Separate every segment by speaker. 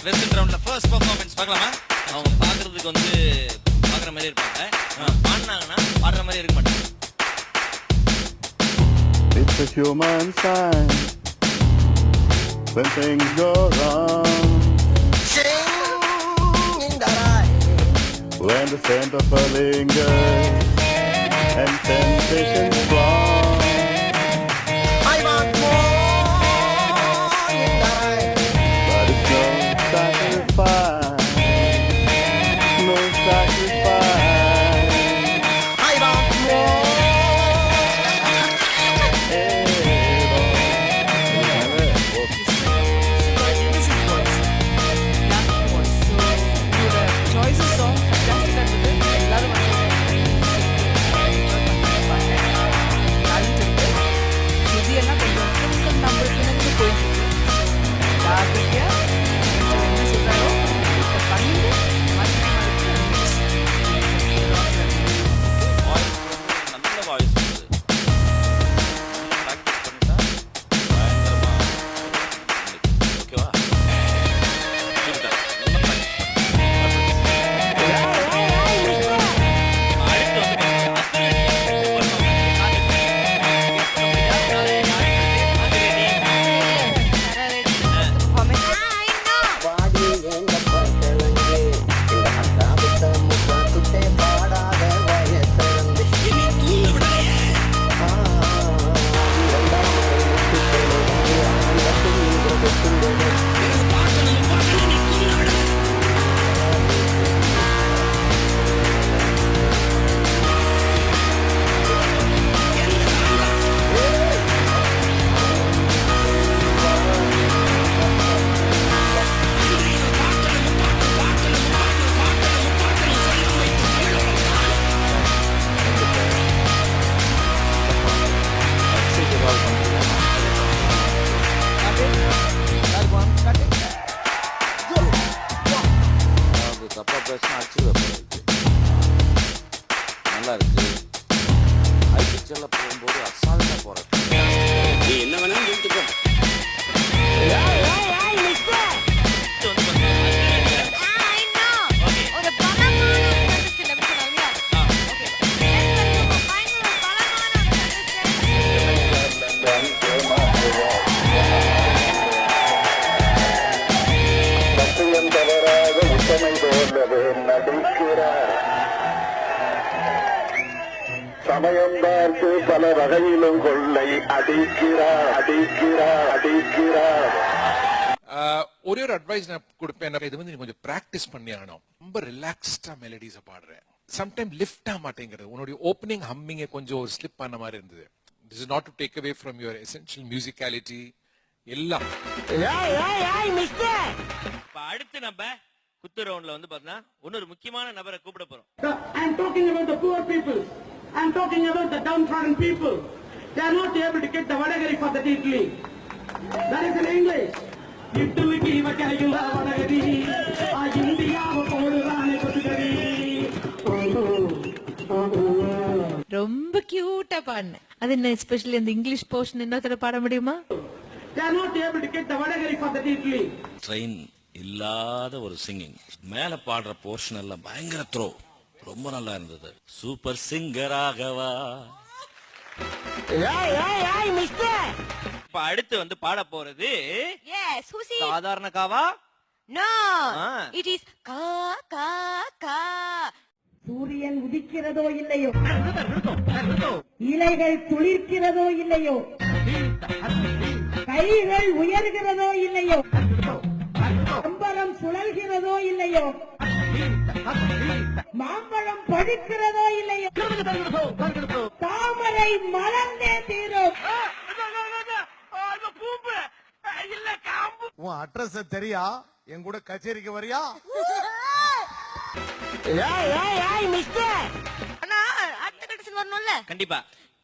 Speaker 1: Present ரவுண்ட்ல first performance பார்க்கலாமா? அவங்க பார்க்கிறதுக்கு வந்து பார்க்குற மாதிரி இருப்பாங்க, பாடினாங்கன்னா பாடுற மாதிரி இருக்க மாட்டாங்க.
Speaker 2: It's a human sign when things go wrong. When the scent of a lingers and temptation strong.
Speaker 3: I want more in the rain.
Speaker 2: But it's no sacrifice, no sacrifice.
Speaker 3: I want more.
Speaker 1: நல்ல voice practice பண்ணிட்டா பயங்கரமா ஓகேவா?
Speaker 3: பாடி எங்க பட்டவங்க இந்த அக்காபத்த முக்காத்துட்டே பாடாத வயசரந்து
Speaker 1: தப்பா பேசினா அடிச்சுக்க நல்லா இருக்கு. ஹை பிக்சர்ல போகும்போது அசால்ட்டா போற நீ என்ன வேணாலும் சொல்லிட்டு போ.
Speaker 2: சத்தியம் தவறாக உத்தமை போலவே நடிக்கிறார். சமயம் பார்த்து பல வகையிலும் கொள்ளை அடிக்கிறார் அடிக்கிறார் அடிக்கிறார்.
Speaker 4: ஒரே ஒரு அட்வைஸ் நான் கொடுப்பேன், இது வந்து நீ கொஞ்சம் பிராக்டிஸ் பண்ணி ஆகணும். ரொம்ப ரிலாக்ஸ்டா மெலடிஸை பாடுறேன், சம்டைம் லிஃப்ட் ஆக மாட்டேங்கிறது. உன்னுடைய ஓப்பனிங் ஹம்மிங்க கொஞ்சம் ஒரு ஸ்லிப் பண்ண மாதிரி இருந்தது. This is not to take away from your essential musicality எல்லாம்.
Speaker 1: இப்ப அடுத்து நம்ம குத்து ரவுண்ட்ல வந்து பாத்தீங்கன்னா இன்னொரு முக்கியமான நபரை கூப்பிட போறோம்.
Speaker 5: I'm talking about the poor people. I'm talking about the downtrodden people. They are not able to get the vadagari for the idli. That is in English. Idli vakayula vadagari. India podurane kodugari.
Speaker 6: ரொம்ப கியூட்டா பாடினேன். அது என்ன especially அந்த English portion இன்னொருத்தர பாட முடியுமா?
Speaker 5: They are not able to get the vadagari for the idli.
Speaker 1: Train இல்லாத ஒரு சிங்கிங், மேல பாடுற போர்ஷன் எல்லாம் பயங்கர த்ரோ, ரொம்ப நல்லா இருந்தது. சூப்பர் சிங்கராகவா. இப்ப அடுத்து வந்து பாட போறது
Speaker 6: Yes, who is?
Speaker 1: சாதாரண காவா?
Speaker 6: No.
Speaker 1: Ah.
Speaker 6: It is ka ka ka.
Speaker 7: சூரியன் உதிக்கிறதோ இல்லையோ, இலைகள் துளிர்க்கிறதோ இல்லையோ, கைகள் உயர்கிறதோ இல்லையோ, அம்பரம் சுழல்கிறதோ இல்லையோ, மாம்பழம் பழுக்கிறதோ இல்லையோ, தாமரை மலர்ந்தே தீரும்.
Speaker 8: உன் அட்ரஸ் தெரியா? என் கூட கச்சேரிக்கு வரியா?
Speaker 6: அண்ணா அடுத்த கட்டசன் வரணும்ல?
Speaker 1: கண்டிப்பா.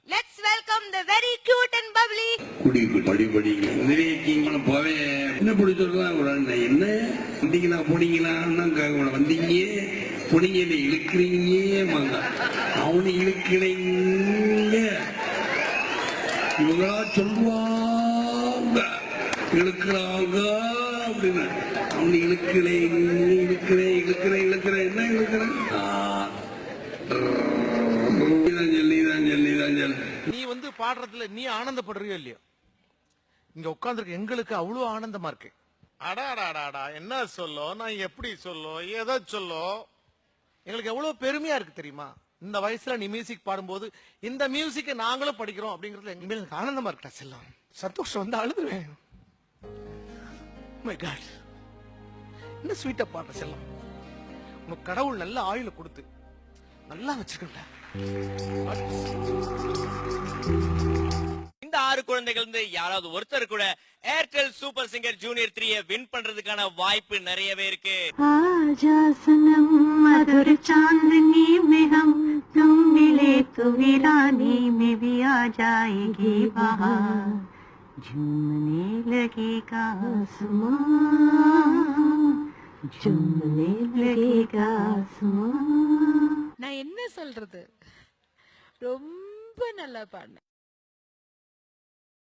Speaker 6: Let's welcome the very cute and bubbly.
Speaker 9: குடிக்கு படிப்படிங்க இருக்கீங்களா போவே என்ன பிடி சொல்றான் ஒரு அண்ணன் என்ன வந்தீங்களா போனீங்களா வந்தீங்க போனீங்க இழுக்கிறீங்க வாங்க அவனு இழுக்கிறீங்க இவங்களா சொல்லுவாங்க இழுக்கிறாங்க அப்படின்னா அவன் இழுக்கிறேன் என்ன இழுக்கிறேன்
Speaker 8: நீ வந்து பாடுறதுல நீ ஆனந்தப்படுறியோ இல்லையோ இங்க உட்கார்ந்துருக்க எங்களுக்கு அவ்வளவு ஆனந்தமா இருக்கு. அடாடாடாடா என்ன சொல்லோ, நான் எப்படி சொல்லோ, எதை சொல்லோ, எங்களுக்கு எவ்வளவு பெருமையா இருக்கு தெரியுமா? இந்த வயசுல நீ மியூசிக் பாடும்போது இந்த மியூசிக்கை நாங்களும் படிக்கிறோம் அப்படிங்கறதுல எங்க மேல எனக்கு ஆனந்தமா இருக்கா செல்லம். சந்தோஷம் வந்து அழுதுவேன். மை காட், என்ன ஸ்வீட்டா பாடுற செல்லம். உனக்கு கடவுள் நல்ல ஆயுள கொடுத்து நல்லா வச்சிருக்கா.
Speaker 10: இந்த 6 குழந்தைகள் இருந்து யாராவது ஒருத்தர் கூட Airtel super singer junior 3 win பண்றதுக்கான வாய்ப்பு நிறையவே இருக்கு.
Speaker 7: आजा सनम मधुर चांदनी में हम तुम मिले तो वीरानी में भी आ जाएगी बहार झूमने लगेगा आसमां झूमने लगेगा आसमां.
Speaker 6: நான் என்ன சொல்றது, ரொம்ப நல்லா பாடினேன்.